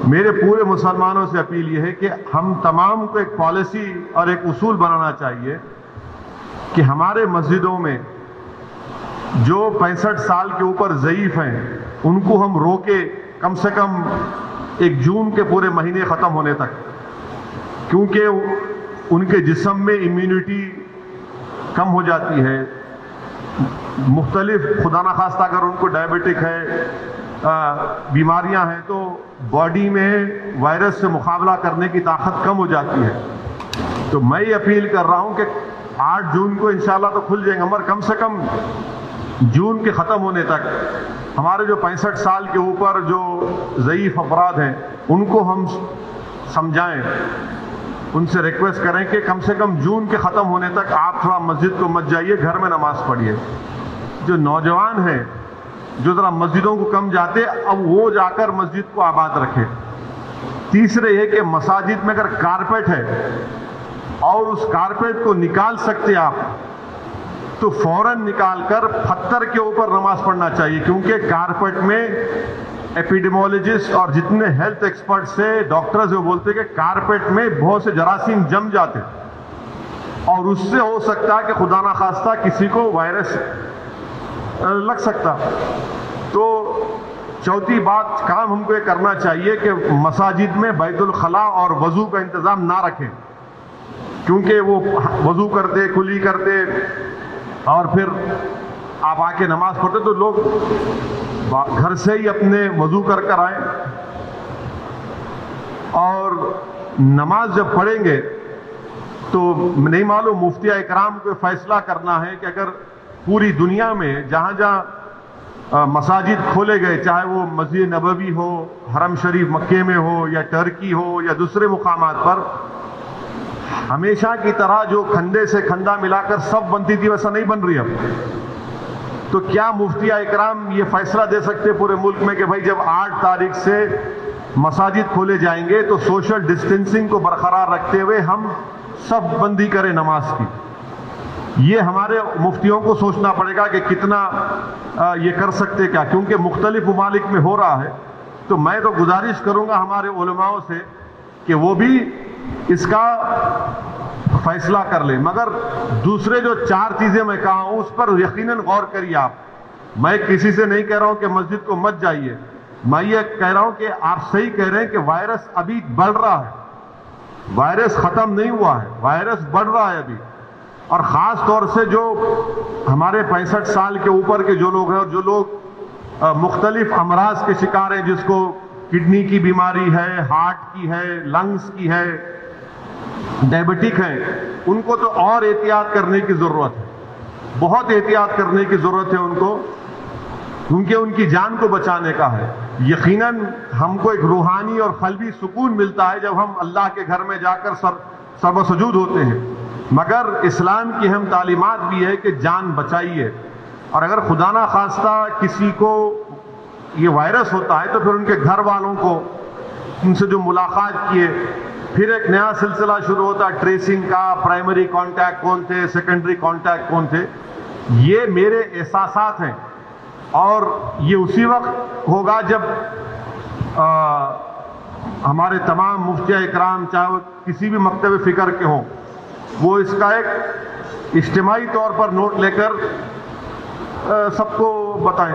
میرے پورے مسلمانوں سے اپیل یہ ہے کہ ہم تمام کو ایک پالیسی اور ایک اصول بنانا چاہیے کہ ہمارے مسجدوں میں جو 65 سال کے اوپر ضعیف ہیں ان کو ہم روکے کم سے کم 1 جون کے پورے مہینے ختم ہونے تک، کیونکہ ان کے جسم میں امیونٹی کم ہو جاتی ہے، مختلف خدا نخواستہ اگر ان کو ڈائبٹک ہے، بیماریاں ہیں، تو باڈی میں وائرس سے مقابلہ کرنے کی طاقت کم ہو جاتی ہے۔ تو میں یہ اپیل کر رہا ہوں کہ 8 جون کو انشاءاللہ تو کھل جائیں گے، مگر کم سے کم جون کے ختم ہونے تک ہمارے جو 65 سال کے اوپر جو ضعیف افراد ہیں ان کو ہم سمجھائیں، ان سے ریکویسٹ کریں کہ کم سے کم جون کے ختم ہونے تک آپ تھوڑا مسجد کو مت جائیے، گھر میں نماز پڑھیے۔ جو نوجوان ہیں جو ذرا مسجدوں کو کم جاتے، اب وہ جا کر مسجد کو آباد رکھے۔ تیسرے یہ کہ مساجد میں اگر کارپیٹ ہے اور اس کارپیٹ کو نکال سکتے آپ تو فوراً نکال کر پتھر کے اوپر نماز پڑھنا چاہیے، کیونکہ کارپیٹ میں ایپیڈیمولوجسٹ اور جتنے ہیلتھ ایکسپرٹ سے ڈاکٹرز وہ بولتے ہیں کہ کارپیٹ میں بہت سے جراثیم جم جاتے اور اس سے ہو سکتا ہے کہ خدا نخواستہ کسی کو وائرس لگ سکتا۔ تو چوتھی بات کام ہم کو یہ کرنا چاہیے کہ مساجد میں بیت الخلاء اور وضو کا انتظام نہ رکھیں، کیونکہ وہ وضو کرتے کلی کرتے اور پھر آپ آ کے نماز پڑھتے تو لوگ گھر سے ہی اپنے وضو کر کر آئیں، اور نماز جب پڑھیں گے تو نہیں معلوم مفتی اکرام کو فیصلہ کرنا ہے کہ اگر پوری دنیا میں جہاں جہاں مساجد کھولے گئے، چاہے وہ مسجد نبوی ہو، حرم شریف مکے میں ہو، یا ٹرکی ہو، یا دوسرے مقامات پر، ہمیشہ کی طرح جو کھندے سے کھندا ملا کر سب بنتی تھی ویسا نہیں بن رہی اب۔ تو کیا مفتی اکرام یہ فیصلہ دے سکتے پورے ملک میں کہ بھائی جب 8 تاریخ سے مساجد کھولے جائیں گے تو سوشل ڈسٹینسنگ کو برقرار رکھتے ہوئے ہم سب بندی کریں نماز کی؟ یہ ہمارے مفتیوں کو سوچنا پڑے گا کہ کتنا یہ کر سکتے کیا، کیونکہ مختلف ممالک میں ہو رہا ہے۔ تو میں تو گزارش کروں گا ہمارے علماء سے کہ وہ بھی اس کا فیصلہ کر لیں، مگر دوسرے جو 4 چیزیں میں کہا ہوں اس پر یقیناً غور کریے آپ۔ میں کسی سے نہیں کہہ رہا ہوں کہ مسجد کو مت جائیے، میں یہ کہہ رہا ہوں کہ آپ صحیح کہہ رہے ہیں کہ وائرس ابھی بڑھ رہا ہے، وائرس ختم نہیں ہوا ہے، وائرس بڑھ رہا ہے ابھی، اور خاص طور سے جو ہمارے 65 سال کے اوپر کے جو لوگ ہیں اور جو لوگ مختلف امراض کے شکار ہیں، جس کو کڈنی کی بیماری ہے، ہارٹ کی ہے، لنگز کی ہے، ڈائبٹک ہیں، ان کو تو اور احتیاط کرنے کی ضرورت ہے، بہت احتیاط کرنے کی ضرورت ہے ان کو، کیونکہ ان کی جان کو بچانے کا ہے۔ یقیناً ہم کو ایک روحانی اور قلبی سکون ملتا ہے جب ہم اللہ کے گھر میں جا کر سر و سجود ہوتے ہیں، مگر اسلام کی اہم تعلیمات بھی ہے کہ جان بچائیے، اور اگر خدا نہ خواستہ کسی کو یہ وائرس ہوتا ہے تو پھر ان کے گھر والوں کو، ان سے جو ملاقات کیے، پھر ایک نیا سلسلہ شروع ہوتا ہے ٹریسنگ کا، پرائمری کانٹیکٹ کون تھے، سیکنڈری کانٹیکٹ کون تھے۔ یہ میرے احساسات ہیں، اور یہ اسی وقت ہوگا جب ہمارے تمام مفتی اکرام، چاہے وہ کسی بھی مکتب فکر کے ہوں، وہ اس کا ایک اجتماعی طور پر نوٹ لے کر سب کو بتائیں۔